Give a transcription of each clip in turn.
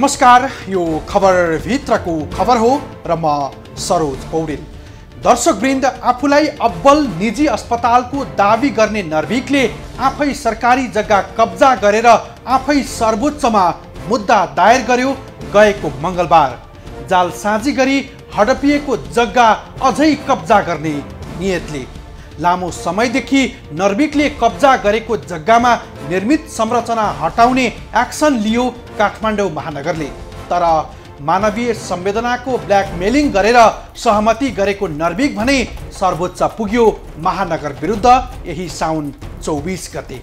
नमस्कार, यो खबर भित्रको खबर हो र म सरोज पौडेल। दर्शकवृन्द, आफूलाई अब्बल निजी अस्पतालको दाबी गर्ने नर्भिकले आफै सरकारी जग्गा कब्जा गरेर आफै सर्वोच्चमा मुद्दा दायर गर्यो। गएको मंगलबार जालसाजी गरी हडपिएको जग्गा अझै कब्जा गर्ने नियतले लामो समयदेखि नर्भिकले कब्जा गरेको जग्गामा निर्मित संरचना हटाउने एक्सन लियो काठमाडौँ महानगरले। तर मानवीय संवेदनाको ब्ल्याकमेलिङ गरेर सहमति गरेको नर्भिक भने सर्वोच्च पुग्यो महानगर विरुद्ध यही साउन 24 गते।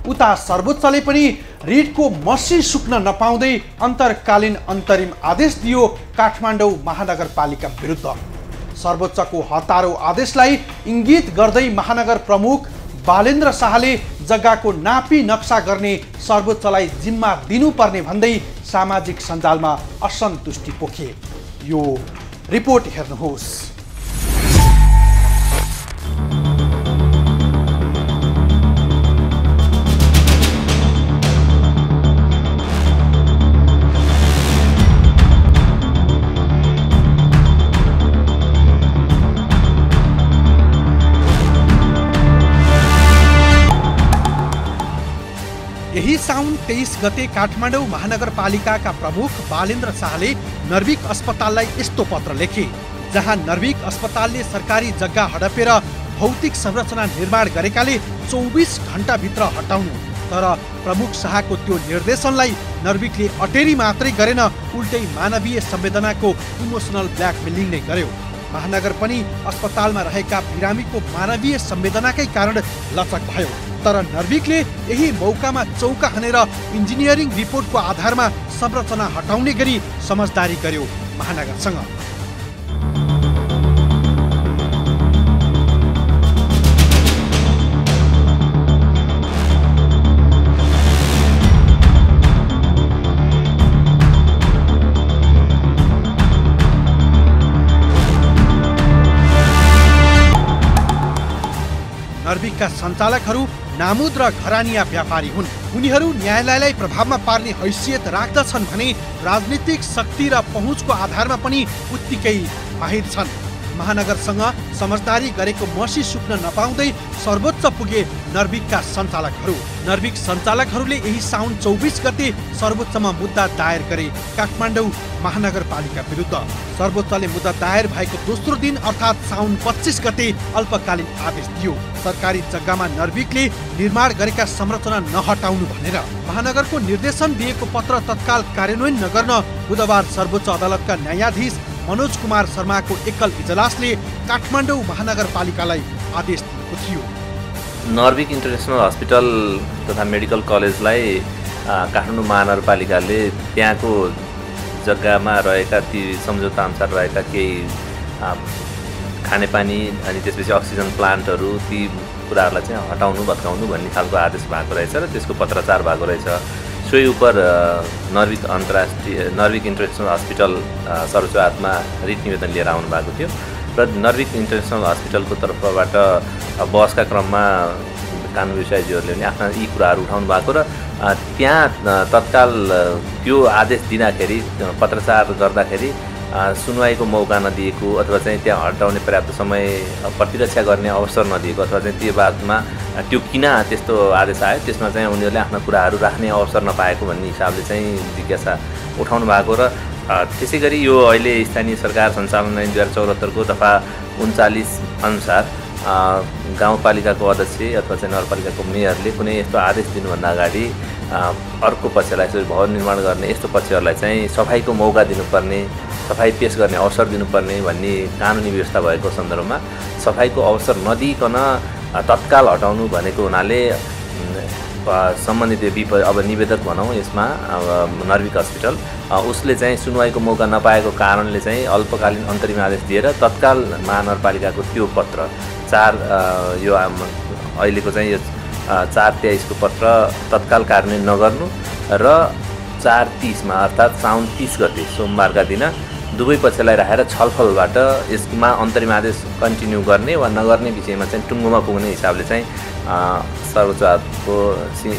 उता सर्वोच्चले पनि रिटको मसी सुक्न नपाउँदै अन्तर्कालीन अन्तरिम आदेश दियो काठमाडौँ महानगरपालिका विरुद्ध। सर्वोच्चको हतारो आदेशलाई इङ्गित गर्दै महानगर प्रमुख बालेन्द्र शाहले जग्गाको नापी नक्सा गर्ने सर्वोच्चलाई जिम्मा दिनुपर्ने भन्दै सामाजिक सञ्जालमा असन्तुष्टि पोखे। यो रिपोर्ट हेर्नुहोस्। यही साउन 23 गते काठमाडौँ महानगरपालिकाका प्रमुख बालेन्द्र शाहले नर्भिक अस्पताललाई यस्तो पत्र लेखे, जहाँ नर्भिक अस्पतालले सरकारी जग्गा हडपेर भौतिक संरचना निर्माण गरेकाले 24 घण्टाभित्र हटाउनु। तर प्रमुख शाहको त्यो निर्देशनलाई नर्भिकले अटेरी मात्रै गरेन, उल्टै मानवीय संवेदनाको इमोसनल ब्ल्याकमेलिङ नै गर्यो। महानगर पनि अस्पतालमा रहेका बिरामीको मानवीय संवेदनाकै कारण लचक भयो। तर नर्भिकले यही मौकामा चौका हानेर इन्जिनियरिङ रिपोर्टको आधारमा संरचना हटाउने गरी समझदारी गर्यो महानगरसँग। नर्भिकका सञ्चालकहरू नामुद र घरानिया व्यापारी हुन्। उनीहरू न्यायालयलाई प्रभावमा पार्ने हैसियत राख्दछन् भने राजनीतिक शक्ति र पहुँचको आधारमा पनि उत्तिकै माहिर छन्। महानगरसँग समझदारी गरेको मसी सुक्न नपाउँदै सर्वोच्च पुगे नर्भिकका सञ्चालकहरू। नर्भिक सञ्चालकहरूले यही साउन 24 गते सर्वोच्चमा मुद्दा दायर गरे काठमाडौँ महानगरपालिका विरुद्ध। सर्वोच्चले मुद्दा दायर भएको दोस्रो दिन अर्थात् साउन 25 गते अल्पकालीन आदेश दियो सरकारी जग्गामा नर्भिकले निर्माण गरेका संरचना नहटाउनु भनेर। महानगरको निर्देशन दिएको पत्र तत्काल कार्यान्वयन नगर्न बुधबार सर्वोच्च अदालतका न्यायाधीश मनोज कुमार शर्माको एकल इजलासले काठमाडौँ महानगरपालिकालाई आदेश दिएको थियो। नर्भिक इन्टरनेसनल हस्पिटल तथा मेडिकल कलेजलाई काठमाडौँ महानगरपालिकाले त्यहाँको जग्गामा रहेका ती सम्झौता अनुसार रहेका केही खानेपानी अनि त्यसपछि अक्सिजन प्लान्टहरू ती कुराहरूलाई चाहिँ हटाउनु भत्काउनु भन्ने खालको आदेश भएको रहेछ र त्यसको पत्राचार भएको रहेछ। सोही उप नर्भिक इन्टरनेसनल हस्पिटल सर्वोच्च अदालतमा रिट निवेदन लिएर आउनु भएको थियो र नर्भिक इन्टरनेसनल हस्पिटलको तर्फबाट बहसका क्रममा कानुन व्यवसायीहरूले पनि आफ्ना यी कुराहरू उठाउनु भएको र त्यहाँ तत्काल त्यो आदेश दिँदाखेरि पत्राचार गर्दाखेरि सुनवाईको मौका नदिएको अथवा चाहिँ त्यहाँ हटाउने पर्याप्त समय प्रतिरक्षा गर्ने अवसर नदिएको अथवा चाहिँ त्यो बादमा त्यो किन त्यस्तो आदेश आयो त्यसमा चाहिँ उनीहरूले आफ्ना कुराहरू राख्ने अवसर नपाएको भन्ने हिसाबले चाहिँ जिज्ञासा उठाउनु भएको र त्यसै गरी यो अहिले स्थानीय सरकार सञ्चालन ऐन 2074 को दफा 39 अनुसार गाउँपालिकाको अध्यक्ष अथवा चाहिँ नगरपालिकाको मेयरले कुनै यस्तो आदेश दिनुभन्दा अगाडि अर्को पक्षलाई भवन निर्माण गर्ने यस्तो पक्षहरूलाई चाहिँ सफाइको मौका दिनुपर्ने, सफाई पेश गर्ने अवसर दिनुपर्ने भन्ने कानुनी व्यवस्था भएको सन्दर्भमा सफाइको अवसर नदिइकन तत्काल हटाउनु भनेको हुनाले सम्बन्धित अब निवेदक भनौँ यसमा नर्भिक हस्पिटल उसले चाहिँ सुनवाईको मौका नपाएको कारणले चाहिँ अल्पकालीन अन्तरिम आदेश दिएर तत्काल महानगरपालिकाको त्यो पत्र 4 यो अहिलेको चाहिँ यो 423 को पत्र तत्काल कार्यान्वयन नगर्नु र 430 मा अर्थात् साउन 30 गते सोमबारका दिन दुवै पक्षलाई राखेर छलफलबाट यसमा अन्तरिम आदेश कन्टिन्यू गर्ने वा नगर्ने विषयमा चाहिँ टुङ्गोमा पुग्ने हिसाबले चाहिँ सर्वोच्च अदालतको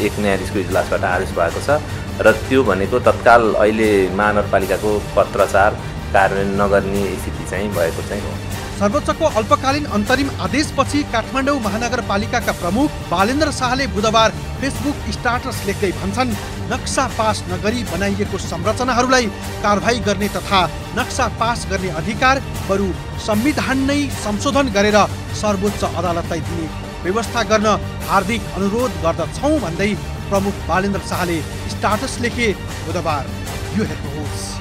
एक न्यायाधीशको इजलासबाट आदेश भएको छ र त्यो भनेको तत्काल अहिले महानगरपालिकाको पत्राचार कार्यान्वयन नगर्ने स्थिति चाहिँ भएको चाहिँ हो। सर्वोच्चको अल्पकालीन अन्तरिम आदेशपछि काठमाडौँ महानगरपालिकाका प्रमुख बालेन्द्र शाहले बुधबार फेसबुक स्टाटस लेख्दै भन्छन्, नक्सा पास नगरी बनाइएको संरचनाहरूलाई कारबाही गर्ने तथा नक्सा पास गर्ने अधिकार बरु संविधान नै संशोधन गरेर सर्वोच्च अदालतलाई दिने व्यवस्था गर्न हार्दिक अनुरोध गर्दछौँ भन्दै प्रमुख बालेन्द्र शाहले स्टाटस लेखे। बुधबार यो हेर्नुहोस्।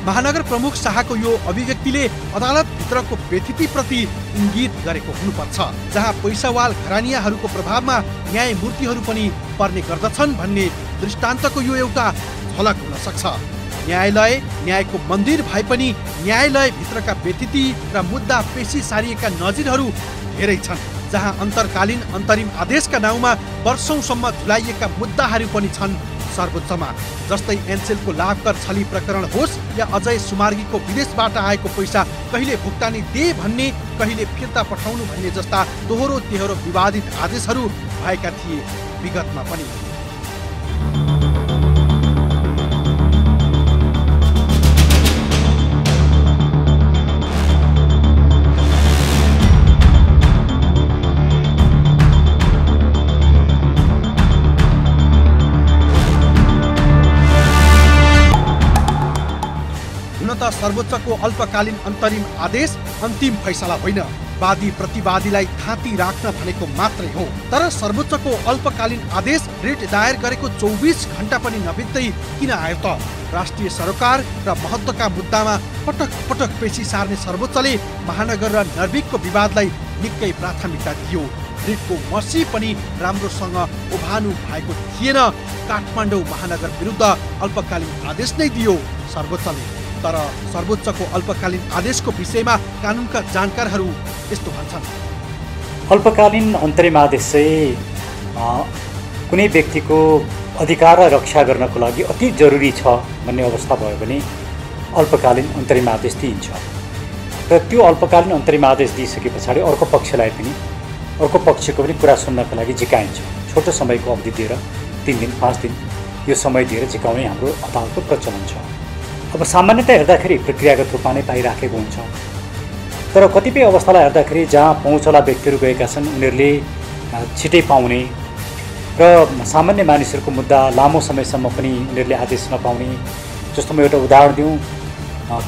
महानगर प्रमुख शाहको यो अभिव्यक्तिले अदालतभित्रको व्यथितिप्रति इङ्गित गरेको हुनुपर्छ, जहाँ पैसावाल घरानियाहरूको प्रभावमा न्यायमूर्तिहरू पनि पर्ने गर्दछन् भन्ने दृष्टान्तको यो एउटा झलक हुन सक्छ। न्यायालय न्यायको मन्दिर भए पनि न्यायालयभित्रका व्यथिति र मुद्दा पेशी सारिएका नजिरहरू धेरै छन्, जहाँ अन्तर्कालीन अन्तरिम आदेशका नाउँमा वर्षौंसम्म झुलाइएका मुद्दाहरू पनि छन् सर्वोच्चमा। जस्तै एनसेलको लाभकर छली प्रकरण होस् या अजय सुमार्गीको विदेशबाट आएको पैसा कहिले भुक्तानी दे भन्ने, कहिले फिर्ता पठाउनु भन्ने जस्ता दोहोरो तेहोरो विवादित आदेशहरू भएका थिए विगतमा पनि। सर्वोच्चको अल्पकालीन अन्तरिम आदेश अन्तिम फैसला होइन, वादी प्रतिवादीलाई थाती राख्न भनेको मात्रै हो। तर सर्वोच्चको अल्पकालीन आदेश रिट दायर गरेको 24 घण्टा पनि नबित्दै किन आयो त? राष्ट्रिय सरोकार र महत्त्वका मुद्दामा पटक पटक पेशी सार्ने सर्वोच्चले महानगर र नर्भिकको विवादलाई निकै प्राथमिकता दियो। रिटको मर्सी पनि राम्रोसँग उभानु भएको थिएन। काठमाडौँ महानगर विरुद्ध अल्पकालीन आदेश नै दियो सर्वोच्चले। तर सर्वोच्चको अल्पकालीन आदेशको विषयमा कानुनका जानकारहरू यस्तो भन्छन्, अल्पकालीन अन्तरिम आदेश चाहिँ कुनै व्यक्तिको अधिकार र रक्षा गर्नको लागि अति जरुरी छ भन्ने अवस्था भयो भने अल्पकालीन अन्तरिम आदेश दिइन्छ। र त्यो अल्पकालीन अन्तरिम आदेश दिइसके पछाडि अर्को पक्षलाई पनि अर्को पक्षको पनि कुरा सुन्नको लागि झिकाइन्छ। छोटो समयको अवधि दिएर 3 दिन 5 दिन यो समय दिएर झिकाउने हाम्रो अदालतको प्रचलन छ। अब सामान्यतया हेर्दाखेरि प्रक्रियागत रूपमा नै पाइराखेको हुन्छ, तर कतिपय अवस्थालाई हेर्दाखेरि जहाँ पहुँचवाला व्यक्तिहरू गएका छन् उनीहरूले छिटै पाउने र सामान्य मानिसहरूको मुद्दा लामो समयसम्म पनि उनीहरूले आदेश नपाउने। जस्तो म एउटा उदाहरण दिउँ,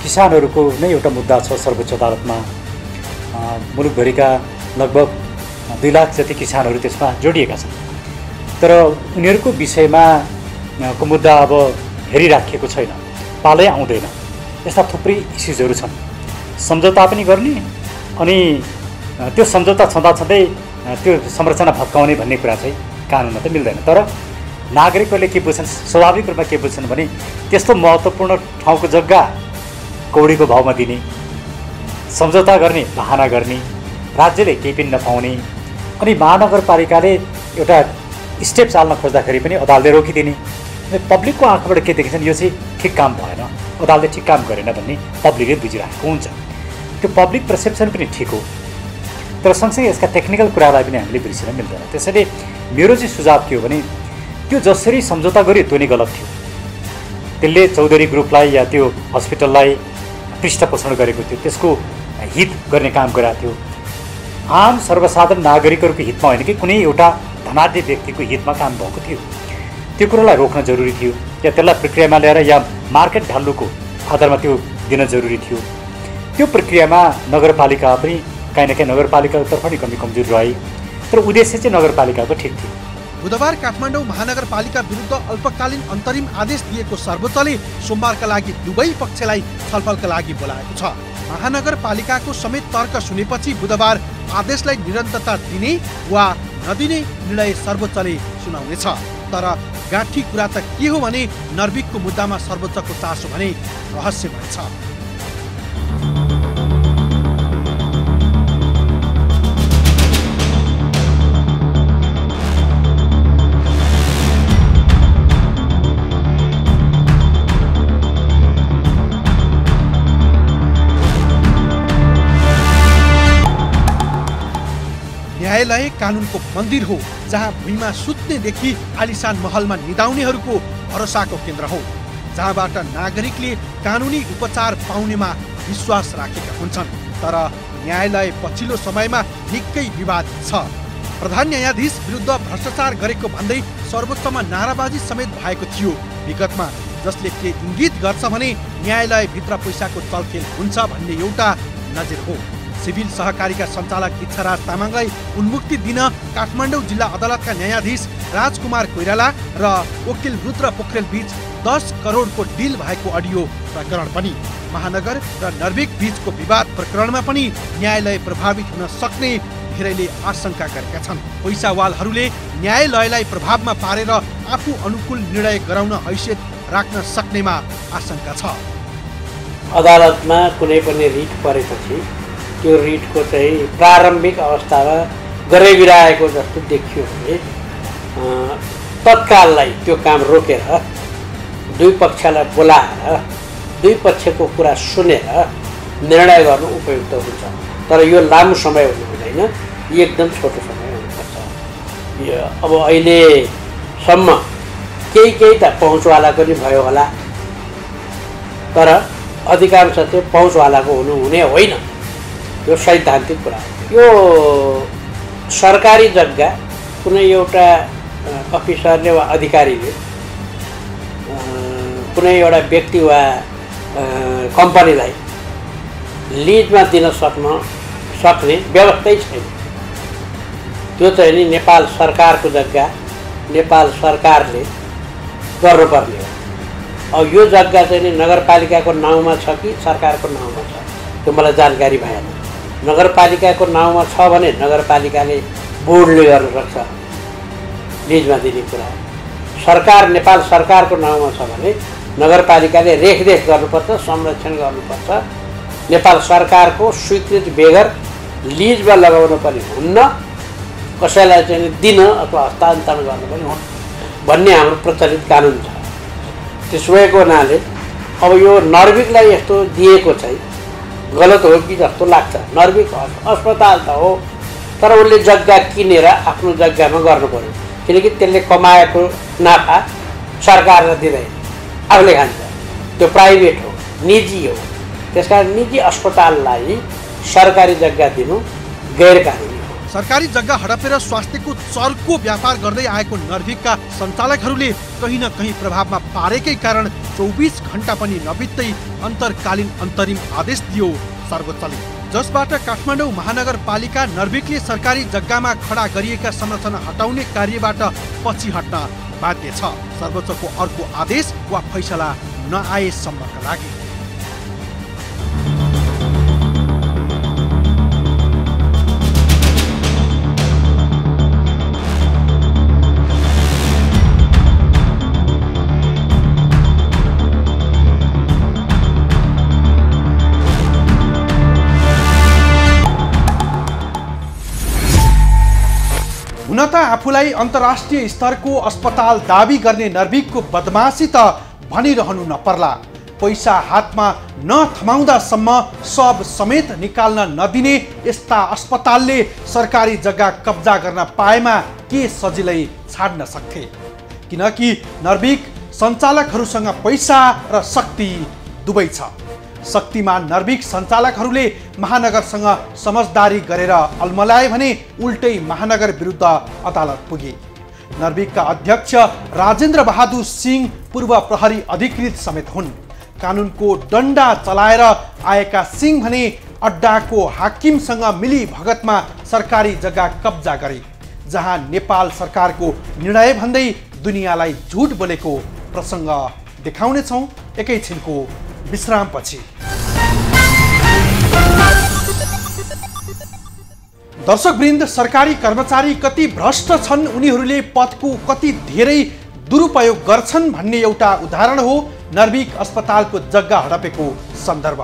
किसानहरूको नै एउटा मुद्दा छ सर्वोच्च अदालतमा। मुलुकभरिका लगभग 2 लाख जति किसानहरू त्यसमा जोडिएका छन्, तर उनीहरूको विषयमा को मुद्दा अब हेरिराखिएको छैन, पालै आउँदैन। यस्ता थुप्रै इस्युजहरू छन्। सम्झौता पनि गर्ने अनि त्यो सम्झौता छँदाछँदै त्यो संरचना भत्काउने भन्ने कुरा चाहिँ कानुनमा त मिल्दैन। तर नागरिकहरूले के बुझ्छन्, स्वाभाविक रूपमा के बुझ्छन् भने त्यस्तो महत्त्वपूर्ण ठाउँको जग्गा कौडीको भावमा दिने, सम्झौता गर्ने बहाना गर्ने, राज्यले केही पनि नपाउने, अनि महानगरपालिकाले एउटा स्टेप चाल्न खोज्दाखेरि पनि अदालतले रोकिदिने। पब्लिकको आँखाबाट के देखिन्छन्, यो चाहिँ ठिक काम भएन, अदालतले ठिक काम गरेन भन्ने पब्लिकले बुझिरहेको हुन्छ। त्यो पब्लिक पर्सेप्सन पनि ठिक हो, तर सँगसँगै यसका टेक्निकल कुरालाई पनि हामीले बिर्सिन मिल्दैन। त्यसैले मेरो चाहिँ सुझाव के हो भने त्यो जसरी सम्झौता गर्यो त्यो नै गलत थियो। त्यसले चौधरी ग्रुपलाई या त्यो हस्पिटललाई पृष्ठपोषण गरेको थियो, त्यसको हित गर्ने काम गरेको थियो। आम सर्वसाधारण नागरिकहरूको हितमा होइन कि कुनै एउटा धनाढ्य व्यक्तिको हितमा काम भएको थियो। त्यो कुरोलाई रोक्न जरुरी थियो, या त्यसलाई प्रक्रियामा ल्याएर या मार्केट भ्यालुको आधारमा त्यो दिन जरुरी थियो। त्यो प्रक्रियामा नगरपालिका पनि काहीँ न काहीँ नगरपालिकातर्फ पनि कमी कमजोर रहे, तर उद्देश्य चाहिँ नगरपालिकाको ठिक थियो। बुधबार काठमाडौँ महानगरपालिका विरुद्ध अल्पकालीन अन्तरिम आदेश दिएको सर्वोच्चले सोमबारका लागि दुवै पक्षलाई छलफलका लागि बोलाएको छ। महानगरपालिकाको समेत तर्क सुनेपछि बुधबार आदेशलाई निरन्तरता दिने वा नदिने निर्णय सर्वोच्चले सुनाउनेछ। तर गाँठी कुरा त के हो भने नर्भिकको मुद्दामा सर्वोच्चको चासो भने रहस्यमय छ। न्यायालय कानुनको मन्दिर हो, जहाँ भुइँमा सुत्नेदेखि आलिशान महलमा निदाउनेहरूको भरोसाको केन्द्र हो, जहाँबाट नागरिकले कानुनी उपचार पाउनेमा विश्वास राखेका हुन्छन्। तर न्यायालय पछिल्लो समयमा निकै विवादित छ। प्रधान न्यायाधीश विरुद्ध भ्रष्टाचार गरेको भन्दै सर्वोच्चमा नाराबाजी समेत भएको थियो विगतमा, जसले के इङ्गित गर्छ भने न्यायालयभित्र पैसाको चलखेल हुन्छ भन्ने एउटा नजिर हो। सिभिल सहकारीका सञ्चालक इच्छाराज तामाङलाई उन्मुक्ति दिन काठमाडौँ जिल्ला अदालतका न्यायाधीश राजकुमार कोइराला र वकिल रुद्र पोखरेल बीच 10 करोडको डिल भएको अडियो प्रकरण पनि, महानगर र नर्भिक बीचको विवाद प्रकरणमा पनि न्यायालय प्रभावित हुन सक्ने धेरैले आशंका गरेका छन्। पैसावालहरूले न्यायालयलाई प्रभावमा पारेर आफू अनुकूल निर्णय गराउन हैसियत राख्न सक्नेमा आशंका छ। अदालतमा कुनै पनि रिट परेपछि त्यो रिटको चाहिँ प्रारम्भिक अवस्थामा गराइरहेको जस्तो देखियो भने तत्काललाई त्यो काम रोकेर दुई पक्षलाई बोलाएर दुई पक्षको कुरा सुनेर निर्णय गर्नु उपयुक्त हुन्छ। तर यो लामो समय हुनु हुँदैन, एकदम छोटो समय हुनुपर्छ। यो अब अहिलेसम्म केही त पहुँचवालाको नि भयो होला, तर अधिकांश चाहिँ पहुँचवालाको हुने होइन। यो सैद्धान्तिक कुरा हो। यो सरकारी जग्गा कुनै एउटा अफिसरले वा अधिकारीले कुनै एउटा व्यक्ति वा कम्पनीलाई लिजमा दिन सक्ने व्यवस्थै छैन। त्यो चाहिँ नि नेपाल सरकारको जग्गा नेपाल सरकारले गर्नुपर्ने हो। अब यो जग्गा चाहिँ नि नगरपालिकाको नाउँमा छ कि सरकारको नाउँमा छ त्यो मलाई जानकारी भएन। नगरपालिकाको नाउँमा छ भने नगरपालिकाले बोर्डले गर्न सक्छ लिजमा दिने कुरा। सरकार नेपाल सरकारको नाउँमा छ भने नगरपालिकाले रेखदेख गर्नुपर्छ, संरक्षण गर्नुपर्छ। नेपाल सरकारको स्वीकृति बेगर लिजमा लगाउन पनि हुन्न, कसैलाई चाहिँ दिन अथवा हस्तान्तरण गर्न पनि हुन्न भन्ने हाम्रो प्रचलित कानुन छ। त्यसो भएको हुनाले अब यो नर्भिकलाई यस्तो दिएको चाहिँ गलत हो कि जस्तो लाग्छ। नर्भिक अस्पताल त हो, तर उसले जग्गा किनेर आफ्नो जग्गामा गर्नु पर्यो, किनकि त्यसले कमाएको नाफा सरकारलाई दिँदैन, आफूले खान्छ। त्यो प्राइभेट हो, निजी हो। त्यसकारण निजी अस्पताललाई सरकारी जग्गा दिनु गैर कानुनी हो। सरकारी जग्गा हडपेर स्वास्थ्यको चर्को व्यापार गर्दै आएको नर्भिकका सञ्चालकहरूले कहीँ न कहीँ प्रभावमा पारेकै कारण 24 घण्टा पनि नबित्दै अन्तर्कालीन अन्तरिम आदेश दियो सर्वोच्चले, जसबाट काठमाडौँ महानगरपालिका नर्भिकले सरकारी जग्गामा खडा गरिएका संरचना हटाउने कार्यबाट पछि हट्न बाध्य छ, सर्वोच्चको अर्को आदेश वा फैसला नआएसम्मका लागि। हुन त आफूलाई अन्तर्राष्ट्रिय स्तरको अस्पताल दाबी गर्ने नर्भिकको बदमासी त भनिरहनु नपर्ला। पैसा हातमा नथमाउँदासम्म सब समेत निकाल्न नदिने यस्ता अस्पतालले सरकारी जग्गा कब्जा गर्न पाएमा के सजिलै छाड्न सक्थे, किनकि नर्भिक सञ्चालकहरूसँग पैसा र शक्ति दुवै छ। शक्तिमान नर्भिक सञ्चालकहरूले महानगरसँग समझदारी गरेर अल्मलाए भने उल्टै महानगर विरुद्ध अदालत पुगे। नर्भिकका अध्यक्ष राजेन्द्र बहादुर सिंह पूर्व प्रहरी अधिकृत समेत हुन्। कानुनको डन्डा चलाएर आएका सिंह भने अड्डाको हाकिमसँग मिली भगतमा सरकारी जग्गा कब्जा गरे, जहाँ नेपाल सरकारको निर्णय भन्दै दुनियाँलाई झुट बोलेको प्रसङ्ग देखाउनेछौँ एकैछिनको विश्रामपछि। दर्शकवृन्द, सरकारी कर्मचारी कति भ्रष्ट छन्, उनीहरूले पदको कति धेरै दुरुपयोग गर्छन् भन्ने एउटा उदाहरण हो नर्भिक अस्पतालको जग्गा हडपेको सन्दर्भ।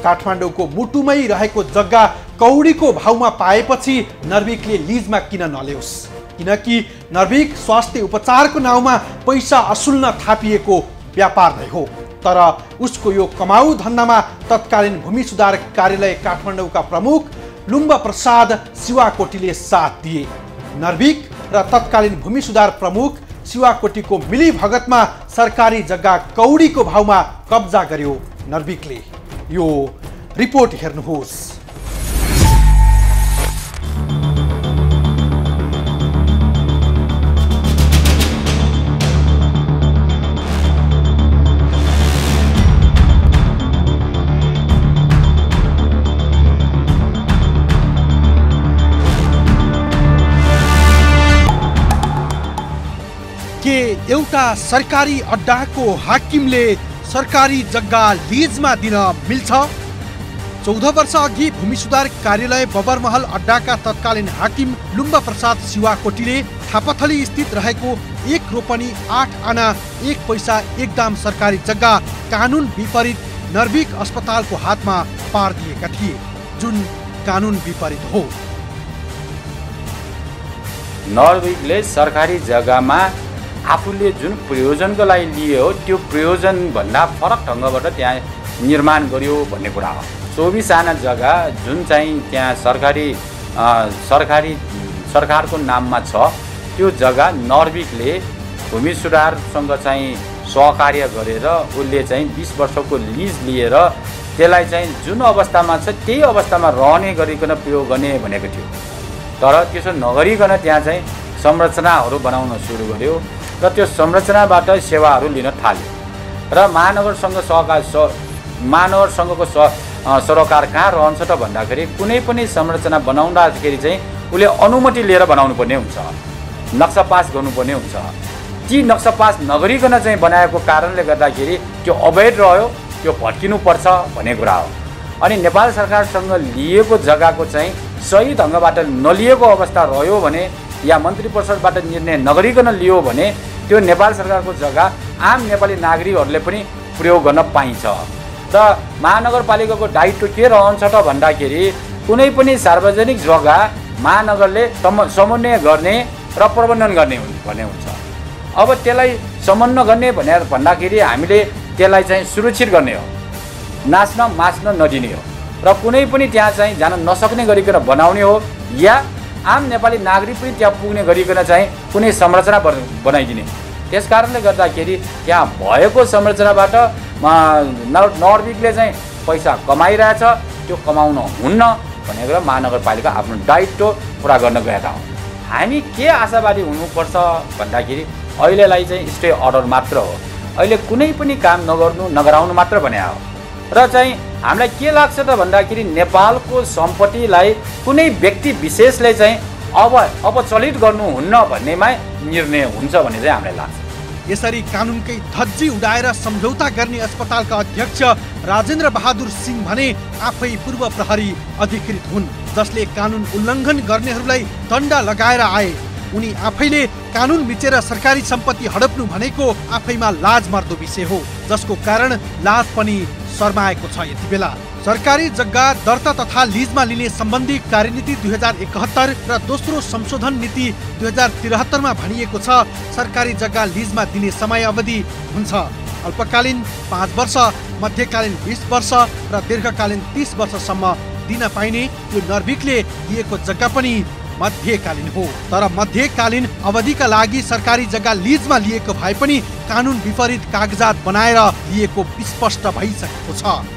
काठमाडौँको मुटुमै रहेको जग्गा कौडीको भाउमा पाएपछि नर्भिकले लिजमा किन नल्याओस्, किनकि नर्भिक स्वास्थ्य उपचारको नाउँमा पैसा असुल्न थापिएको व्यापार नै हो। तर उसको यो कमाउ धन्दामा तत्कालीन भूमि सुधार कार्यालय काठमाडौँका प्रमुख लुम्ब प्रसाद शिवाकोटीले साथ दिए। नर्भिक र तत्कालीन भूमि सुधार प्रमुख शिवाकोटीको मिलीभगतमा सरकारी जग्गा कौडीको भाउमा कब्जा गर्यो नर्भिकले। यो रिपोर्ट हेर्नुहोस्। के एउटा सरकारी अड्डाको हाकिमले सरकारी जग्गा लिजमा दिन मिल्छ? 14 वर्ष अघि भूमि सुधार कार्यालय बबरमहल अड्डाका तत्कालीन हाकिम लुम्ब प्रसाद शिवाकोटीले थापाथली स्थित रहेको 1 रोपनी 8 आना 1 पैसा 1 दाम सरकारी जग्गा कानुन विपरीत नर्भिक अस्पतालको हातमा पार दिएका थिए, जुन कानुन विपरीत हो। नर्भिकले सरकारी जग्गामा आफूले जुन प्रयोजनको लागि लियो त्यो प्रयोजन भन्दा फरक ढङ्गबाट त्यहाँ निर्माण गर्यो भन्ने कुरा हो। 24 आना जग्गा जुन चाहिँ त्यहाँ सरकारको नाममा छ, त्यो जग्गा नर्भिकले भूमि सुधारसँग चाहिँ सहकार्य गरेर उसले चाहिँ 20 वर्षको लिज लिएर त्यसलाई चाहिँ जुन अवस्थामा छ त्यही अवस्थामा रहने गरिकन प्रयोग गर्ने भनेको थियो। तर त्यसो नगरिकन त्यहाँ चाहिँ संरचनाहरू बनाउन सुरु गर्यो र त्यो संरचनाबाट सेवाहरू लिन थाल्यो र महानगरसँगको सरोकार कहाँ रहन्छ त भन्दाखेरि कुनै पनि संरचना बनाउँदाखेरि चाहिँ उसले अनुमति लिएर बनाउनु पर्ने हुन्छ, नक्सा पास गर्नुपर्ने हुन्छ। ती नक्सा पास नगरिकन चाहिँ बनाएको कारणले गर्दाखेरि त्यो अवैध रह्यो, त्यो भट्किनुपर्छ भन्ने कुरा हो। अनि नेपाल सरकारसँग लिएको जग्गाको चाहिँ सही ढङ्गबाट नलिएको अवस्था रह्यो भने या मन्त्री परिषदबाट निर्णय नगरिकन लियो भने त्यो नेपाल सरकारको जग्गा आम नेपाली नागरिकहरूले पनि प्रयोग गर्न पाइन्छ। र महानगरपालिकाको दायित्व के रहन्छ त भन्दाखेरि कुनै पनि सार्वजनिक जग्गा महानगरले समन्वय गर्ने र प्रबन्धन गर्ने भन्ने हुन्छ। अब त्यसलाई समन्वय गर्ने भनेर भन्दाखेरि हामीले त्यसलाई चाहिँ सुरक्षित गर्ने हो, मास्न नदिने हो र कुनै पनि त्यहाँ चाहिँ जान नसक्ने गरिकन बनाउने हो या आम नेपाली नागरिक पनि त्यहाँ पुग्ने गरिकन चाहिँ कुनै संरचना बनाइदिने। त्यस कारणले गर्दाखेरि त्यहाँ भएको संरचनाबाट नर्भिकले चाहिँ पैसा कमाइरहेछ, त्यो कमाउन हुन्न भनेर महानगरपालिका आफ्नो दायित्व पुरा गर्न गएका हौँ। हामी के आशावादी हुनुपर्छ भन्दाखेरि अहिलेलाई चाहिँ स्टे अर्डर मात्र हो, अहिले कुनै पनि काम नगराउनु मात्र भने हो। र चाहिँ हामीलाई के लाग्छ त भन्दाखेरि नेपालको सम्पत्तिलाई कुनै व्यक्ति विशेषले चाहिँ अब चलित गर्नुहुन्न भन्नेमा निर्णय हुन्छ भन्ने चाहिँ हामीलाई लाग्छ। यसरी कानुनकै धज्जी उडाएर सम्झौता गर्ने अस्पतालका अध्यक्ष राजेन्द्र बहादुर सिंह भने आफै पूर्व प्रहरी अधिकृत हुन्, जसले कानुन उल्लङ्घन गर्नेहरूलाई दण्ड लगाएर आए। उनी आफैले कानुन मिचेर सरकारी सम्पत्ति हडप्नु भनेको आफैमा लाजमर्दो विषय हो, जसको कारण लाज पनि शर्माएको छ। यति बेला सरकारी जग्गा दर्ता तथा लिजमा लिने सम्बन्धी कार्यनीति 2071 र दोस्रो संशोधन नीति 2073 मा भनिएको छ सरकारी जग्गा लिजमा दिने समय अवधि हुन्छ अल्पकालीन 5 वर्ष, मध्यकालीन 20 वर्ष र दीर्घकालीन 30 वर्षसम्म दिन पाइने। यो नर्भिकले लिएको जग्गा पनि मध्यकालीन हो, तर मध्यकालीन अवधिका लागि सरकारी जग्गा लिजमा लिएको भए पनि कानुन विपरीत कागजात बनाएर लिएको स्पष्ट भइसकेको छ।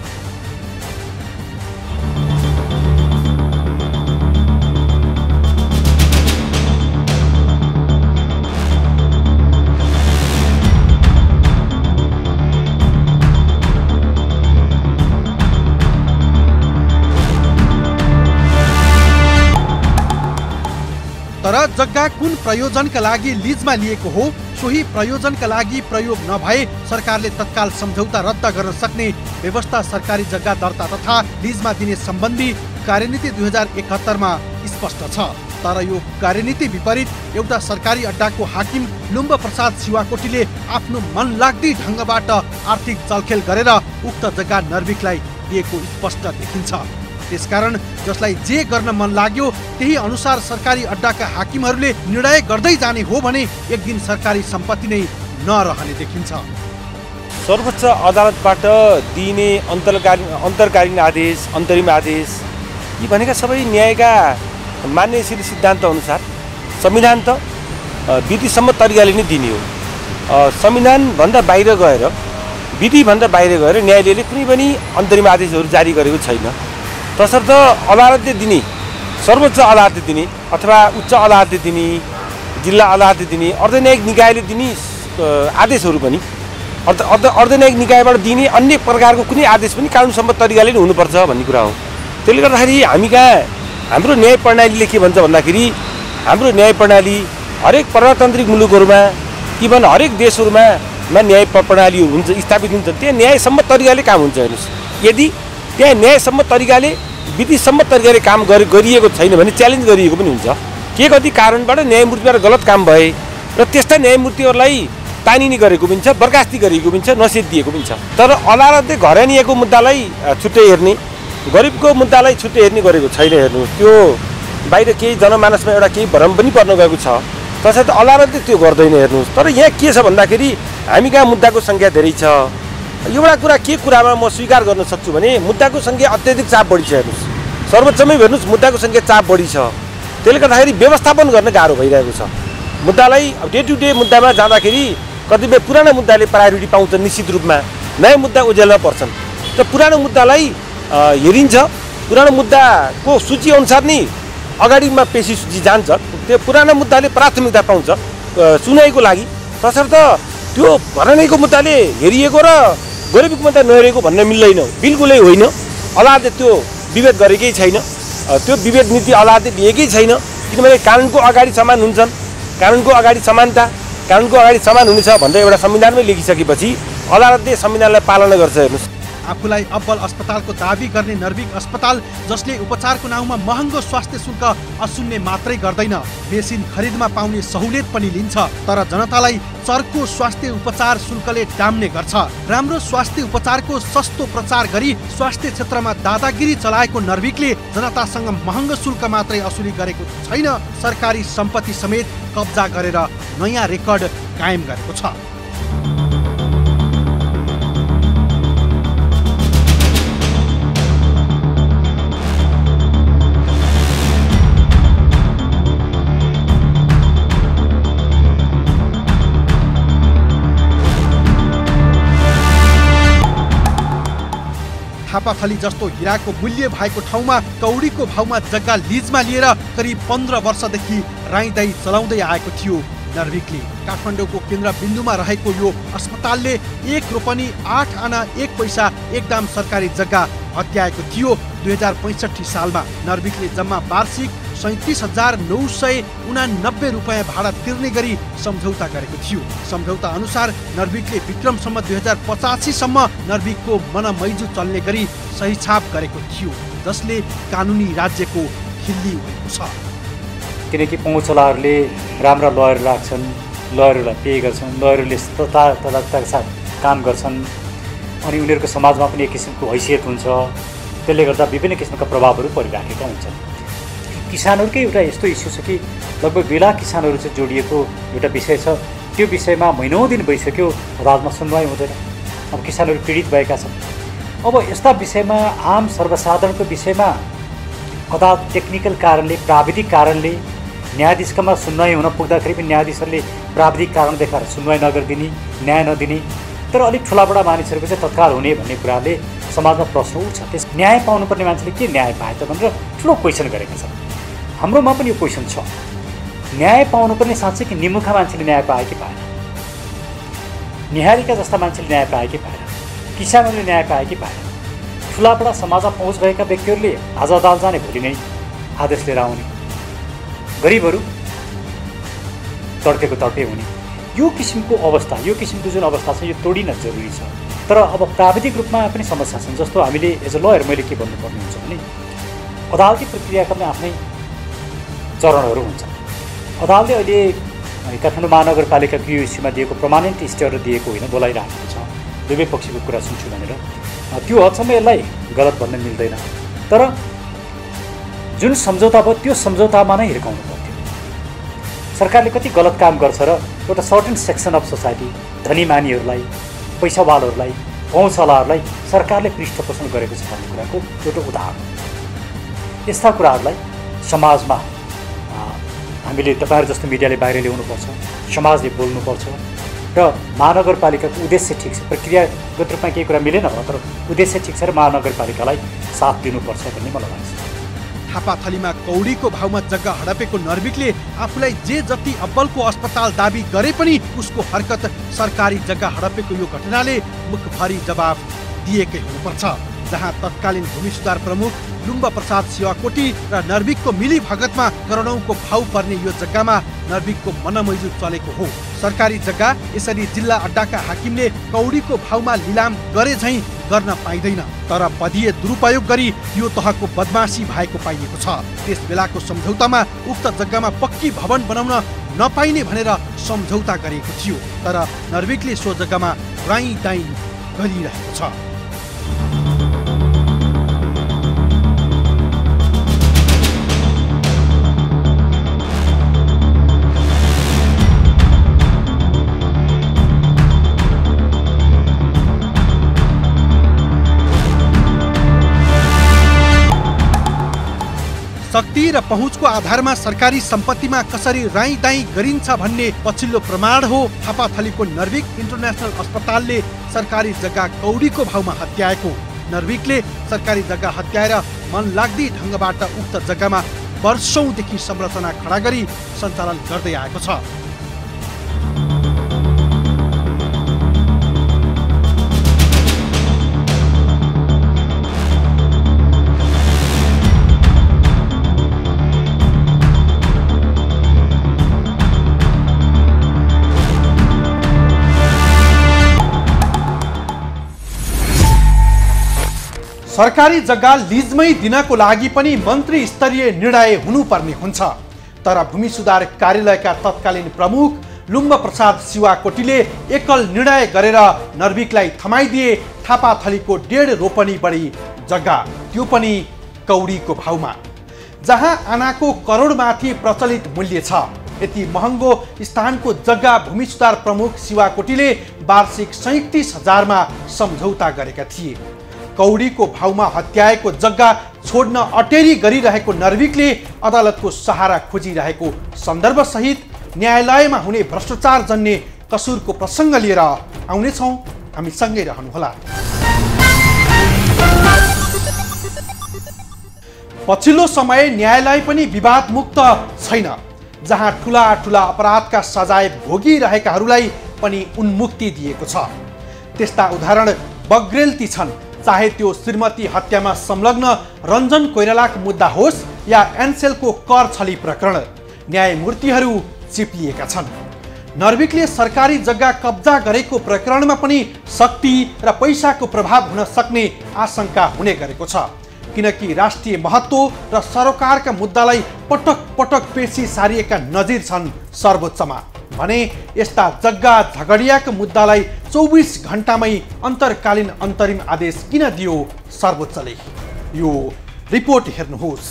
तर जग्गा कुन प्रयोजनका लागि लिजमा लिएको हो, सोही प्रयोजनका लागि प्रयोग नभए सरकारले तत्काल सम्झौता रद्द गर्न सक्ने व्यवस्था सरकारी जग्गा दर्ता तथा लिजमा दिने सम्बन्धी कार्यनीति 2071 मा स्पष्ट छ। तर यो कार्यनीति विपरीत एउटा सरकारी अड्डाको हाकिम लुम्ब प्रसाद शिवाकोटीले आफ्नो मनलाग्दी ढङ्गबाट आर्थिक चलखेल गरेर उक्त जग्गा नर्भिकलाई दिएको स्पष्ट देखिन्छ। त्यसकारण जसलाई जे गर्न मन लाग्यो त्यही अनुसार सरकारी अड्डाका हाकिमहरूले निर्णय गर्दै जाने हो भने एक दिन सरकारी सम्पत्ति नै नरहने देखिन्छ। सर्वोच्च अदालतबाट दिइने अन्तर्कालीन आदेश, अन्तरिम आदेश यी भनेका सबै न्यायका मान्यशील सिद्धान्त अनुसार संविधान त विधिसम्मत तरिकाले नै दिने हो। संविधानभन्दा बाहिर गएर विधिभन्दा बाहिर गएर न्यायालयले कुनै पनि अन्तरिम आदेशहरू जारी गरेको छैन। तसर्थ अदालतले दिने, सर्वोच्च अदालतले दिने अथवा उच्च अदालतले दिने, जिल्ला अदालतले दिने, अर्धन्यायिक निकायले दिने आदेशहरू पनि अर्धन्यायिक निकायबाट दिने अन्य प्रकारको कुनै आदेश पनि कानुनसम्मत तरिकाले नै हुनुपर्छ भन्ने कुरा हो। त्यसले गर्दाखेरि हामी कहाँ हाम्रो न्याय प्रणालीले के भन्छ भन्दाखेरि हाम्रो न्याय प्रणाली हरेक प्रजातान्त्रिक मुलुकहरूमा इभन हरेक देशहरूमा न्याय प्रणालीहरू हुन्छ, स्थापित हुन्छ। त्यहाँ न्यायसम्मत तरिकाले काम हुन्छ। हेर्नुहोस्, यदि त्यहाँ न्यायसम्मत तरिकाले विधिसम्मत तरिकाले काम गरिएको छैन भने च्यालेन्ज गरिएको पनि हुन्छ। के कति कारणबाट न्यायमूर्तिबाट गलत काम भए र त्यस्ता न्यायमूर्तिहरूलाई तानिने गरेको पनि छ, बर्खास्ती गरिएको पनि छ, नसिब दिएको पनि छ। तर अदालतले घरानीको मुद्दालाई छुट्टै हेर्ने, गरिबको मुद्दालाई छुट्टै हेर्ने गरेको छैन। हेर्नुहोस्, त्यो बाहिर केही जनमानसमा एउटा केही भ्रम पनि पर्न गएको छ। तसर्थ अदालतले त्यो गर्दैन। हेर्नुहोस्, तर यहाँ के छ भन्दाखेरि हामी कहाँ मुद्दाको सङ्ख्या धेरै छ। एउटा कुरा के कुरामा म स्वीकार गर्न सक्छु भने मुद्दाको सङ्ख्या अत्याधिक चाप बढी छ। हेर्नुहोस्, सर्वोच्चमै हेर्नुहोस् मुद्दाको सङ्ख्या चाप बढी छ। त्यसले गर्दाखेरि व्यवस्थापन गर्न गाह्रो भइरहेको छ। मुद्दालाई डे टु डे मुद्दामा जाँदाखेरि कतिपय पुराना मुद्दाले प्रायोरिटी पाउँछ, निश्चित रूपमा नयाँ मुद्दा उज्याल्न पर्छन्। र पुरानो मुद्दालाई हेरिन्छ, पुरानो मुद्दाको सूची अनुसार नै अगाडिमा पेशी सूची जान्छ। त्यो पुरानो मुद्दाले प्राथमिकता पाउँछ सुनाइको लागि। तसर्थ त्यो घरानीको मुद्दाले हेरिएको र गरिबको मुद्दा नहेरेको भन्न मिल्दैन, बिल्कुलै होइन। अदालतले त्यो विभेद गरेकै छैन, त्यो विभेद नीति अदालतले दिएकै छैन। किनभने कानुनको अगाडि समान हुन्छन्, कानुनको अगाडि समानता, कानुनको अगाडि समान हुनेछ भनेर एउटा संविधानमै लेखिसकेपछि अदालतले संविधानलाई पालना गर्छ। हेर्नुहोस्, आफूलाई अब्बल अस्पतालको दावी गर्ने नर्भिक अस्पताल जसले उपचारको नाउँमा महँगो स्वास्थ्य शुल्क अशून्य मात्रै गर्दैन, मेसिन खरिदमा पाउने सहुलियत पनि लिन्छ, तर जनतालाई चर्को स्वास्थ्य उपचार शुल्कले डाम्ने गर्छ। राम्रो स्वास्थ्य उपचारको सस्तो प्रचार गरी स्वास्थ्य क्षेत्रमा दादागिरी चलाएको नर्भिकले जनतासँग महँगो शुल्क मात्रै असुली गरेको छैन, सरकारी सम्पत्ति समेत कब्जा गरेर नयाँ रेकर्ड कायम गरेको छ। थापाथली जस्तो हिराको मूल्य भएको ठाउँमा कौडीको भावमा जग्गा लिजमा लिएर करिब 15 वर्षदेखि राईदाई चलाउँदै आएको थियो नर्भिकले। काठमाडौँको केन्द्रबिन्दुमा रहेको यो अस्पतालले 1 रोपनी 8 आना 1 पैसा एकदम सरकारी जग्गा हत्याएको थियो। 2065 सालमा नर्भिकले जम्मा वार्षिक 37,989 रुपियाँ भाडा तिर्ने गरी सम्झौता गरेको थियो। सम्झौता अनुसार नर्भिकले विक्रमसम्म 2085 सम्म नर्भिकको मनमैजु चल्ने गरी सही छाप गरेको थियो, जसले कानुनी राज्यको खिल्ली उडेको छ। किनकि पहुँचलाहरूले राम्रा लयर राख्छन्, लयरहरूलाई पे गर्छन्, लयरहरूले तथाकथाका साथ काम गर्छन्, अनि उनीहरूको समाजमा पनि एक किसिमको हैसियत हुन्छ। त्यसले गर्दा विभिन्न किसिमका प्रभावहरू परिराखेका हुन्छन्। किसानहरूकै एउटा यस्तो इस्यु छ कि लगभग 2 लाख किसानहरू चाहिँ जोडिएको एउटा विषय छ। त्यो विषयमा महिनौँ दिन भइसक्यो, अदालतमा सुनवाई हुँदैन। अब किसानहरू पीडित भएका छन्। अब यस्ता विषयमा आम सर्वसाधारणको विषयमा अदालत टेक्निकल कारणले, प्राविधिक कारणले न्यायाधीशकामा सुनवाई हुन पुग्दाखेरि पनि न्यायाधीशहरूले प्राविधिक कारण देखाएर सुनवाई नगरिदिने, न्याय नदिने। तर अलिक ठुलाबडा मानिसहरूको चाहिँ तत्काल हुने भन्ने कुराले समाजमा प्रश्न उठ्छ। त्यस न्याय पाउनुपर्ने मान्छेले के न्याय पाए त भनेर ठुलो क्वेसन गरेका छन्। हाम्रोमा पनि यो क्वेसन छ, न्याय पाउनुपर्ने साँच्चै कि निमुखा मान्छेले न्याय पाए कि पाएन, निहारीका जस्ता मान्छेले न्याय पाए कि पाएन, किसानहरूले न्याय पाए कि पाएन। ठुलाबडा समाजमा पहुँच भएका व्यक्तिहरूले आज अदालत जाने, भोलि नै आदेश लिएर आउने, गरिबहरू तड्केको तड्के हुने। यो किसिमको अवस्था, यो किसिमको जुन अवस्था छ यो तोडिन जरुरी छ। तर अब प्राविधिक रूपमा पनि समस्या छन्। जस्तो हामीले एज अ लयर मैले के भन्नुपर्ने हुन्छ भने अदालती प्रक्रियाका पनि आफ्नै चरणहरू हुन्छन्। अदालतले अहिले काठमाडौँ महानगरपालिकाको यो इस्युमा दिएको पर्मानेन्ट स्टे दिएको होइन, बोलाइरहेको छ दुवै पक्षको कुरा सुन्छु भनेर। त्यो हदसम्म यसलाई गलत भन्न मिल्दैन। तर जुन सम्झौता भयो त्यो सम्झौतामा नै हिर्काउनु पर्थ्यो। सरकारले कति गलत काम गर्छ र एउटा सर्टेन सेक्सन अफ सोसाइटी, धनी मानीहरूलाई, पैसावालहरूलाई, पहुँचवालाहरूलाई सरकारले पृष्ठपोषण गरेको छ भन्ने कुराको एउटा उदाहरण। यस्ता कुराहरूलाई समाजमा हामीले तपाईँहरू जस्तो मिडियाले बाहिर ल्याउनुपर्छ, समाजले बोल्नुपर्छ र महानगरपालिकाको उद्देश्य ठिक छ, प्रक्रियागत रूपमा केही कुरा मिलेन होला तर उद्देश्य ठिक छ र महानगरपालिकालाई साथ दिनुपर्छ भन्ने मलाई लाग्छ। थापाथलीमा कौडीको भावमा जग्गा हडपेको नर्भिकले आफूलाई जे जति अब्बलको अस्पताल दाबी गरे पनि उसको हरकत सरकारी जग्गा हडपेको यो घटनाले मुखभरि जवाब दिएकै हुनुपर्छ। जहाँ तत्कालीन भूमि सुधार प्रमुख लुम्ब प्रसाद शिवाकोटी र नर्भिकको मिलीभगतमा करोडौंको भाउ पर्ने यो जग्गामा नर्भिकको मनमैजु चलेको हो। सरकारी जग्गा यसरी जिल्ला अड्डाका हाकिमले कौडीको भाउमा लिलाम गरे झैं गर्न पाइँदैन, तर पदीय दुरुपयोग गरी यो तहको बदमासी भएको पाइएको छ। त्यस बेलाको सम्झौतामा उक्त जग्गामा पक्की भवन बनाउन नपाइने भनेर सम्झौता गरिएको थियो, तर नर्भिकले सो जग्गामा राई दाई गरिरहेको छ। शक्ति र पहुँचको आधारमा सरकारी सम्पत्तिमा कसरी राई दाई गरिन्छ भन्ने पछिल्लो प्रमाण हो थापाथलीको नर्भिक इन्टरनेसनल अस्पतालले सरकारी जग्गा कौडीको भाउमा हत्याएको। नर्भिकले सरकारी जग्गा हत्याएर मन लाग्दी ढङ्गबाट उक्त जग्गामा वर्षौंदेखि संरचना खडा गरी सञ्चालन गर्दै आएको छ। सरकारी जग्गा लिजमै दिनको लागि पनि मन्त्री स्तरीय निर्णय हुनुपर्ने हुन्छ, तर भूमि सुधार कार्यालयका तत्कालीन प्रमुख लुम्ब प्रसाद शिवाकोटीले एकल निर्णय गरेर नर्भिकलाई थमाइदिए थापाथलीको 1.5 रोपनी बढी जग्गा, त्यो पनि कौडीको भाउमा। जहाँ आनाको करोडमाथि प्रचलित मूल्य छ, यति महँगो स्थानको जग्गा भूमि सुधार प्रमुख शिवाकोटीले वार्षिक 37,000मा सम्झौता गरेका थिए। कौडीको भाउमा हत्याएको जग्गा छोड्न अटेरी गरिरहेको नर्भिकले अदालतको सहारा खोजिरहेको सन्दर्भ सहित न्यायालयमा हुने भ्रष्टाचार जन्य कसुरको प्रसङ्ग लिएर आउनेछौँ, हामी सँगै रहनुहोला। पछिल्लो समय न्यायालय पनि विवाद मुक्त छैन, जहाँ ठुला ठुला अपराधका सजाय भोगिरहेकाहरूलाई पनि उन्मुक्ति दिएको छ। त्यस्ता उदाहरण बग्रेलती छन्, चाहे त्यो श्रीमती हत्यामा संलग्न रञ्जन कोइरालाको मुद्दा होस् या एनसेलको कर छली प्रकरण, न्यायमूर्तिहरू चिप्लिएका छन्। नर्भिकले सरकारी जग्गा कब्जा गरेको प्रकरणमा पनि शक्ति र पैसाको प्रभाव हुन सक्ने आशंका हुने गरेको छ, किनकि राष्ट्रिय महत्त्व र सरोकारका मुद्दालाई पटक पटक पेशी सारिएका नजिर छन् सर्वोच्चमा भने यस्ता जग्गा झगडियाको मुद्दालाई 24 घण्टामै अन्तर्कालीन अन्तरिम आदेश किन दियो सर्वोच्चले? यो रिपोर्ट हेर्नुहोस्।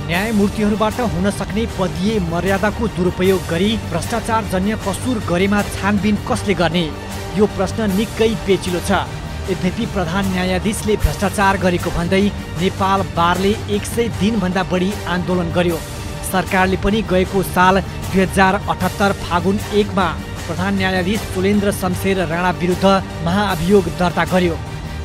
न्यायमूर्तिहरूबाट हुन सक्ने पदीय मर्यादाको दुरुपयोग गरी भ्रष्टाचार जन्य कसुर गरेमा छानबिन कसले गर्ने? यो प्रश्न निकै पेचिलो छ। यद्यपि प्रधान न्यायाधीशले भ्रष्टाचार गरेको भन्दै नेपाल बारले 100 दिनभन्दा बढी आन्दोलन गर्यो। सरकारले पनि गएको साल 2078 फागुन 1मा प्रधान न्यायाधीश पुलेन्द्र शमशेर राणा विरुद्ध महाअभियोग दर्ता गर्यो।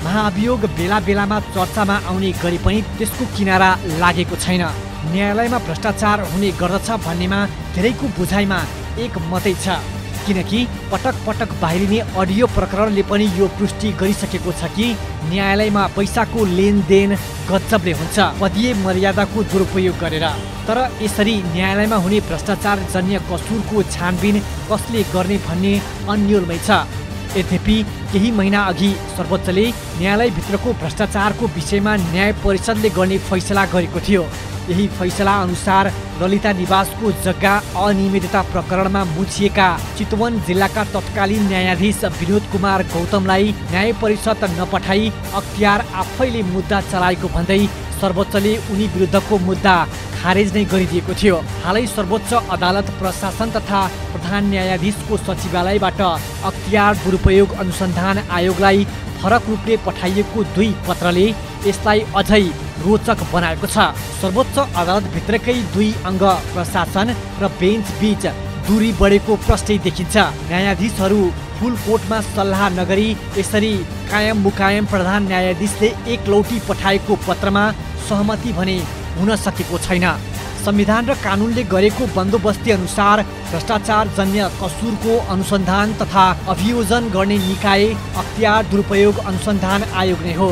महाअभियोग बेला बेलामा चर्चामा आउने गरी पनि त्यसको किनारा लागेको छैन। न्यायालयमा भ्रष्टाचार हुने गर्दछ भन्नेमा धेरैको बुझाइमा एक मतै छ, किनकि पटक पटक बाहिरिने अडियो प्रकरणले पनि यो पुष्टि गरिसकेको छ कि न्यायालयमा पैसाको लेनदेन गजबले हुन्छ पदीय मर्यादाको दुरुपयोग गरेर। तर यसरी न्यायालयमा हुने भ्रष्टाचार जन्य कसुरको छानबिन कसले गर्ने भन्ने अन्योलमै छ। यद्यपि केही महिना अघि सर्वोच्चले न्यायालयभित्रको भ्रष्टाचारको विषयमा न्याय परिषदले गर्ने फैसला गरेको थियो। यही फैसला अनुसार ललिता निवासको जग्गा अनियमितता प्रकरणमा मुछिएका चितवन जिल्लाका तत्कालीन न्यायाधीश विनोद कुमार गौतमलाई न्याय परिषद नपठाई अख्तियार आफैले मुद्दा चलाएको भन्दै सर्वोच्चले उनी विरुद्धको मुद्दा खारेज नै गरिदिएको थियो। हालै सर्वोच्च अदालत प्रशासन तथा प्रधान न्यायाधीशको सचिवालयबाट अख्तियार दुरुपयोग अनुसन्धान आयोगलाई फरक रूपले पठाइएको 2 पत्रले यसलाई अझै रोचक बनाएको छ। सर्वोच्च अदालतभित्रकै 2 अङ्ग प्रशासन र बेन्च बीच दूरी बढेको प्रष्टै देखिन्छ। न्यायाधीशहरू फुल कोर्टमा सल्लाह नगरी यसरी कायम मुकायम प्रधान न्यायाधीशले एकलौटी पठाएको पत्रमा सहमति भने हुन सकेको छैन। संविधान र कानुनले गरेको बन्दोबस्ती अनुसार भ्रष्टाचार जन्य कसुरको अनुसन्धान तथा अभियोजन गर्ने निकाय अख्तियार दुरुपयोग अनुसन्धान आयोग नै हो।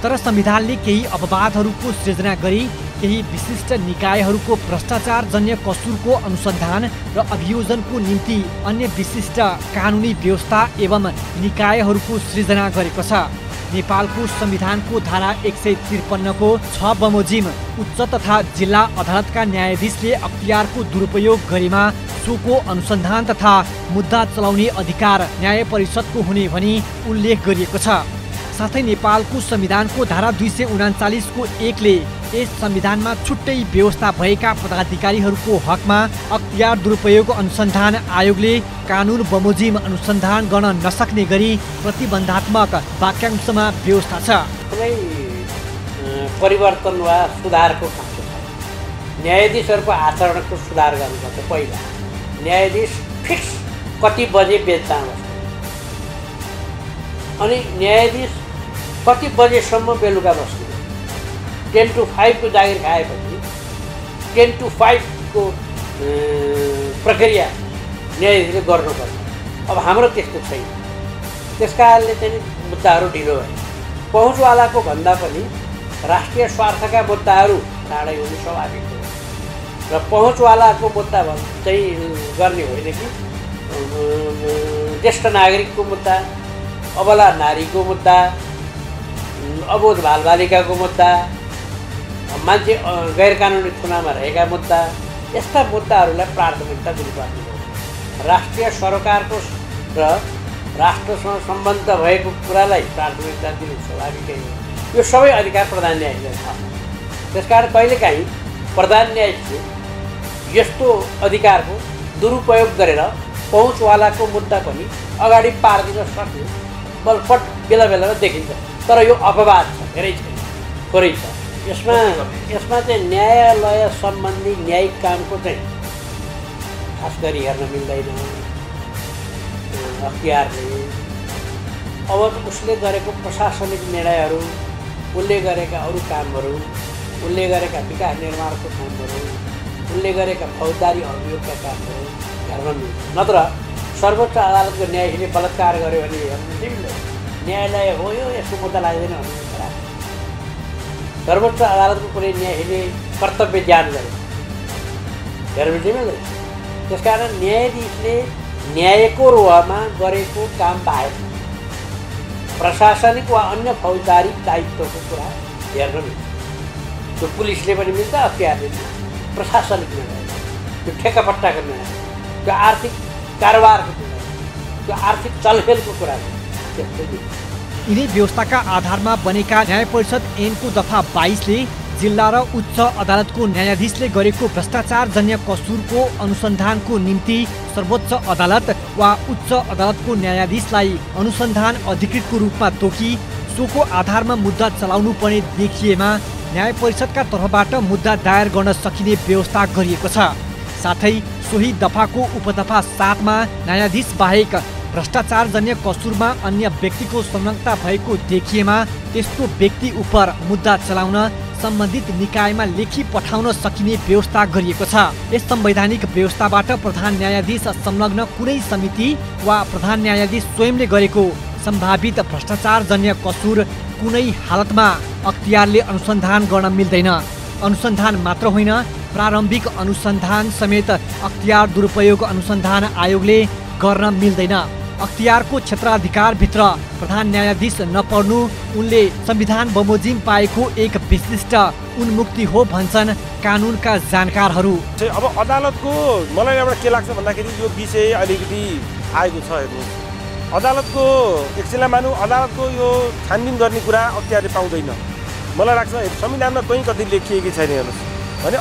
तर संविधानले केही अपवादहरूको सृजना गरी केही विशिष्ट निकायहरूको भ्रष्टाचार जन्य कसुरको अनुसन्धान र अभियोजनको निम्ति अन्य विशिष्ट कानुनी व्यवस्था एवं निकायहरूको सृजना गरेको छ। नेपालको संविधानको धारा 153 को 6 बमोजिम उच्च तथा जिल्ला अदालतका न्यायाधीशले अख्तियारको दुरुपयोग गरेमा सोको अनुसन्धान तथा मुद्दा चलाउने अधिकार न्याय परिषदको हुने भनी उल्लेख गरिएको छ। साथै नेपालको संविधानको धारा 239 को 1 ले यस संविधानमा छुट्टै व्यवस्था भएका पदाधिकारीहरूको हकमा अख्तियार दुरुपयोग अनुसन्धान आयोगले कानुन बमोजिम अनुसन्धान गर्न नसक्ने गरी प्रतिबन्धात्मक वाक्यांशमा व्यवस्था छ। कुनै परिवर्तन वा सुधारको खाँचो छ। न्यायाधीशहरूको आचरणको सुधार गर्नुपर्छ। पहिला न्यायाधीश फिक्स कति बजे बेच्दामा अनि न्यायाधीश कति बजेसम्म बेलुका बस्ने। 10 to 5 को जागिर खाएपछि 10 to 5 को प्रक्रिया न्यायाधीशले गर्नुपर्छ। अब हाम्रो त्यस्तो छैन। त्यसकारणले चाहिँ मुद्दाहरू ढिलो भए। पहुँचवालाको भन्दा पनि राष्ट्रिय स्वार्थका मुद्दाहरू चाँडै हुनु स्वाभाविक हो र पहुँचवालाको मुद्दा चाहिँ गर्ने होइन कि ज्येष्ठ नागरिकको मुद्दा, अबला नारीको मुद्दा, अबोध बालबालिकाको मुद्दा, मान्छे गैर कानुनी खुनामा रहेका मुद्दा, यस्ता मुद्दाहरूलाई प्राथमिकता दिनुपर्ने हो। राष्ट्रिय सरोकारको र राष्ट्रसँग सम्बन्ध भएको कुरालाई प्राथमिकता दिनु स्वाभाविकै हो। यो सबै अधिकार प्रधान न्यायाधीशलाई छ। त्यसकारण कहिलेकाहीँ प्रधान न्यायाधीशले यस्तो अधिकारको दुरुपयोग गरेर पहुँचवालाको मुद्दा पनि अगाडि पारिदिन सक्ने बलपट बेला बेलामा देखिन्छ। तर यो अपवाद छ, धेरै छैन, थोरै छ। यसमा चाहिँ न्यायालय सम्बन्धी न्यायिक कामको चाहिँ खास गरी हेर्न मिल्दैन। अख्तियारले अब उसले गरेको प्रशासनिक निर्णयहरू, उसले गरेका अरू कामहरू, उसले गरेका विकास निर्माणको कामहरू, उसले गरेका फौजदारी अभियोगका कामहरू हेर्न मिल्छ। नत्र सर्वोच्च अदालतको न्यायाधीशले बलात्कार गर्यो भने हेर्न मिल्दैन। न्यायालय हो यो, यसको मुद्दा लाग्दैन भन्ने कुरा। सर्वोच्च अदालतको कुनै न्यायाधीशले कर्तव्य ज्ञान गर्यो हेर्न मिल्दैन। त्यसकारण न्यायाधीशले न्यायको रुहमा गरेको काम बाहेक प्रशासनिक वा अन्य फौजदारी दायित्वको कुरा हेर्न मिल्छ। त्यो पुलिसले पनि मिल्छ, अख्तियारले मिल्छ। प्रशासनिक निर्णय, त्यो ठेक्कापट्टाको निर्णय, त्यो आर्थिक कारोबारको निर्णय, त्यो आर्थिक चलखेलको कुरा त्यस्तै मिल्छ। यिनै व्यवस्थाका आधारमा बनेका न्याय परिषद ऐनको दफा 22 ले जिल्ला र उच्च अदालतको न्यायाधीशले गरेको भ्रष्टाचार जन्य कसुरको अनुसन्धानको निम्ति सर्वोच्च अदालत वा उच्च अदालतको न्यायाधीशलाई अनुसन्धान अधिकृतको रूपमा तोकी सोको आधारमा मुद्दा चलाउनु पर्ने देखिएमा न्याय परिषदका तर्फबाट मुद्दा दायर गर्न सकिने व्यवस्था गरिएको छ। साथै सोही दफाको उपदफा 7 मा न्यायाधीश बाहेक भ्रष्टाचार जन्य कसुरमा अन्य व्यक्तिको संलग्नता भएको देखिएमा त्यस्तो व्यक्ति उप मुद्दा चलाउन सम्बन्धित निकायमा लेखी पठाउन सकिने व्यवस्था गरिएको छ। यस संवैधानिक व्यवस्थाबाट प्रधान न्यायाधीश संलग्न कुनै समिति वा प्रधान न्यायाधीश स्वयंले गरेको सम्भावित भ्रष्टाचार जन्य कसुर कुनै हालतमा अख्तियारले अनुसन्धान गर्न मिल्दैन। अनुसन्धान मात्र होइन, प्रारम्भिक अनुसन्धान समेत अख्तियार दुरुपयोग अनुसन्धान आयोगले गर्न मिल्दैन। अख्तियारको क्षेत्राधिकारभित्र प्रधान न्यायाधीश नपर्नु उनले संविधान बमोजिम पाएको एक विशिष्ट उन्मुक्ति हो भन्छन् कानुनका जानकारहरू। अब अदालतको मलाई एउटा के लाग्छ भन्दाखेरि यो विषय अलिकति आएको छ। हेर्नुहोस्, अदालतको एकछिनलाई मानौँ अदालतको यो छानबिन गर्ने कुरा अख्तियारले पाउँदैन। मलाई लाग्छ संविधानमा कहीँ कतै लेखिएकै छैन। हेर्नुहोस् भने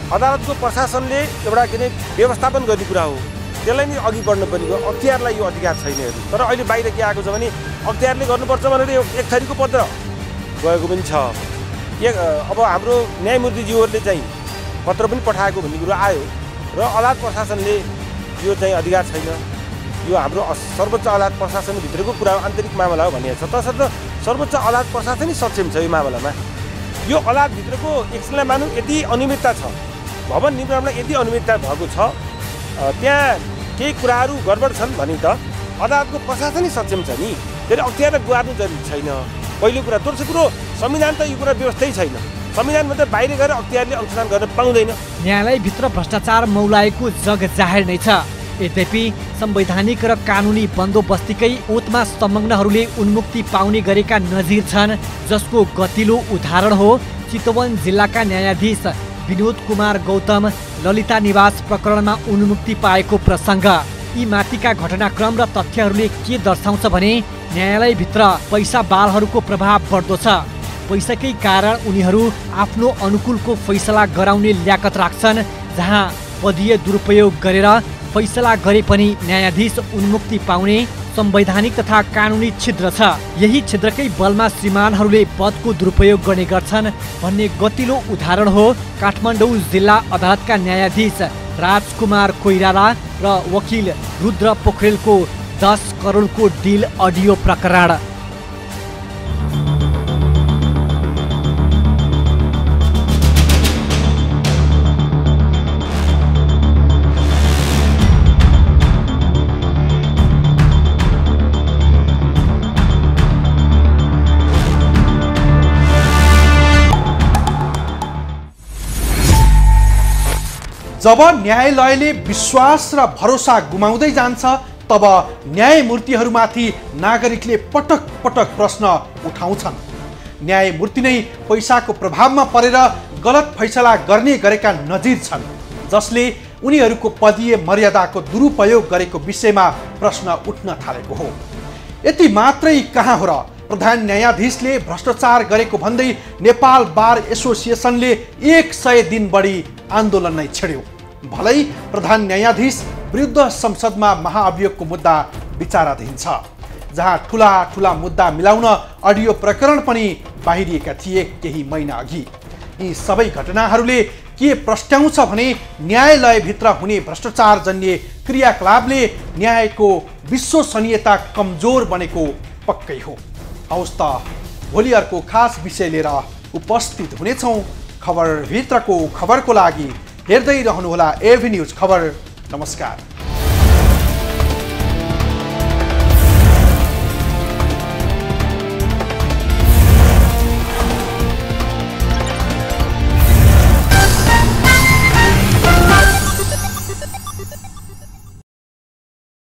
अदालतको प्रशासनले एउटा के अरे व्यवस्थापन गर्ने कुरा हो, त्यसलाई नै अघि बढ्नु पर्ने हो। अख्तियारलाई यो अधिकार छैन। हेर्नु तर अहिले बाहिर के आएको छ भने अख्तियारले गर्नुपर्छ भनेर एक थरीको पत्र गएको पनि छ। अब हाम्रो न्यायमूर्तिज्यूहरूले चाहिँ पत्र पनि पठाएको भन्ने कुरो आयो र अदालत प्रशासनले यो चाहिँ अधिकार छैन, यो हाम्रो सर्वोच्च अदालत प्रशासनभित्रको कुरा आन्तरिक मामला हो भनिएको छ। तसर्थ सर्वोच्च अदालत प्रशासनै सक्षम छ यो मामलामा। यो अदालतभित्रको एकछिनलाई मानौँ यदि अनियमितता छ, भवन निर्माणमा यदि अनियमितता भएको छ, त्यहाँ केही कुराहरू गडबड छन् भने त अदालतको प्रशासनै सक्षम छ नि, त्यसले अख्तियारलाई गुहार्नु जरुरी छैन। पहिलो कुरा। दोस्रो कुरो, संविधान त यो कुरा व्यवस्थै छैन। संविधानभित्र बाहिर गएर अख्तियारले अनुसन्धान गर्न पाउँदैन। न्यायालयभित्र भ्रष्टाचार मौलाएको जग जाहेर नै छ। यद्यपि संवैधानिक र कानुनी बन्दोबस्तीकै ओतमा संलग्नहरूले उन्मुक्ति पाउने गरेका नजिर छन्, जसको गतिलो उदाहरण हो चितवन जिल्लाका न्यायाधीश विनोद कुमार गौतम ललिता निवास प्रकरणमा उन्मुक्ति पाएको प्रसङ्ग। यी माथिका घटनाक्रम र तथ्यहरूले के दर्शाउँछ भने न्यायालयभित्र पैसा बालहरूको प्रभाव बढ्दो छ। पैसाकै कारण उनीहरू आफ्नो अनुकूलको फैसला गराउने ल्याकत राख्छन्, जहाँ पदीय दुरुपयोग गरेर फैसला गरे पनि न्यायाधीश उन्मुक्ति पाउने संवैधानिक तथा कानुनी छिद्र छ। यही छिद्रकै बलमा श्रीमानहरूले पदको दुरुपयोग गर्ने गर्छन् भन्ने गतिलो उदाहरण हो काठमाडौँ जिल्ला अदालतका न्यायाधीश राजकुमार कोइराला र वकिल रुद्र पोखरेलको 10 करोडको डिल अडियो प्रकरण। जब न्यायालयले विश्वास र भरोसा गुमाउँदै जान्छ तब न्यायमूर्तिहरूमाथि नागरिकले पटक पटक प्रश्न उठाउँछन्। न्यायमूर्ति नै पैसाको प्रभावमा परेर गलत फैसला गर्ने गरेका नजिर छन्, जसले उनीहरूको पदीय मर्यादाको दुरुपयोग गरेको विषयमा प्रश्न उठ्न थालेको हो। यति मात्रै कहाँ हो र, प्रधान न्यायाधीशले भ्रष्टाचार गरेको भन्दै नेपाल बार एसोसिएसनले 100 दिन बढी आन्दोलन नै छेड्यो। भलै प्रधान न्यायाधीश विरुद्ध संसदमा महाअभियोगको मुद्दा विचाराधीन छ, जहाँ ठुला ठुला मुद्दा मिलाउन अडियो प्रकरण पनि बाहिरिएका थिए केही महिना अघि। यी सबै घटनाहरूले के प्रस्ट्याउँछ भने न्यायालयभित्र हुने भ्रष्टाचारजन्य क्रियाकलापले न्यायको विश्वसनीयता कमजोर बनेको पक्कै हो। हवस् त भोलि अर्को खास विषय लिएर उपस्थित हुनेछौँ। खबरभित्रको खबरको लागि हेर्दै रहनुहोला एभी न्युज खबर। नमस्कार।